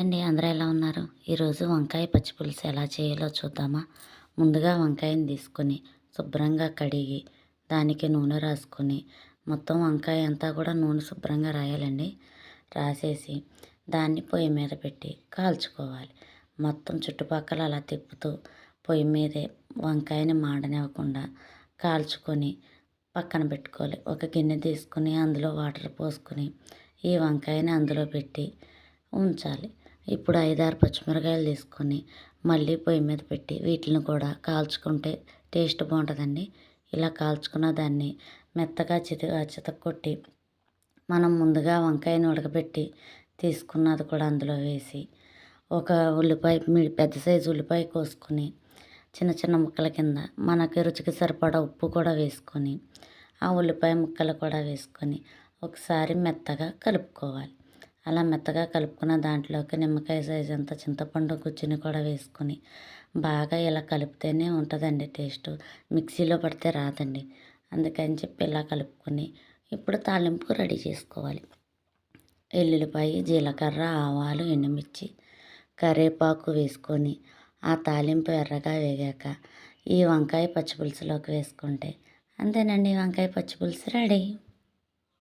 అండి అందరూ ఎలా ఉన్నారు? ఈరోజు వంకాయ పచ్చి పులుసు ఎలా చేయాలో చూద్దామా? ముందుగా వంకాయని తీసుకొని శుభ్రంగా కడిగి దానికి నూనె రాసుకొని మొత్తం వంకాయ అంతా కూడా నూనె శుభ్రంగా రాయాలండి. రాసేసి దాన్ని పొయ్యి మీద పెట్టి కాల్చుకోవాలి. మొత్తం చుట్టుపక్కల అలా తిప్పుతూ పొయ్యి మీదే వంకాయని మాడనివ్వకుండా కాల్చుకొని పక్కన పెట్టుకోవాలి. ఒక గిన్నె తీసుకుని అందులో వాటర్ పోసుకొని ఈ వంకాయని అందులో పెట్టి ఉంచాలి. ఇప్పుడు 5, 6 పచ్చిమిరకాయలు తీసుకొని మళ్ళీ పొయ్యి మీద పెట్టి వీటిని కూడా కాల్చుకుంటే టేస్ట్ బాగుంటుందండి. ఇలా కాల్చుకున్న దాన్ని మెత్తగా చితక్కొట్టి మనం ముందుగా వంకాయని ఉడకబెట్టి తీసుకున్నది కూడా అందులో వేసి ఒక ఉల్లిపాయ పెద్ద సైజు ఉల్లిపాయ కోసుకొని చిన్న చిన్న ముక్కల కింద మనకి రుచికి సరిపడా ఉప్పు కూడా వేసుకొని ఆ ఉల్లిపాయ ముక్కలు కూడా వేసుకొని ఒకసారి మెత్తగా కలుపుకోవాలి. అలా మెత్తగా కలుపుకున్న దాంట్లోకి నిమ్మకాయ సైజ్ అంత చింతపండు గుజ్జుని కూడా వేసుకొని బాగా ఇలా కలిపితేనే ఉంటుందండి టేస్ట్. మిక్సీలో పడితే రాదండి. అందుకని చెప్పి ఇలా కలుపుకొని ఇప్పుడు తాలింపు రెడీ చేసుకోవాలి. ఎల్లుల్లిపాయ, జీలకర్ర, ఆవాలు, ఎండుమిర్చి, కరివేపాకు వేసుకొని ఆ తాలింపు ఎర్రగా వేగాక ఈ వంకాయ పచ్చిపులుసులోకి వేసుకుంటే అంతేనండి, వంకాయ పచ్చిపులుసు రెడీ.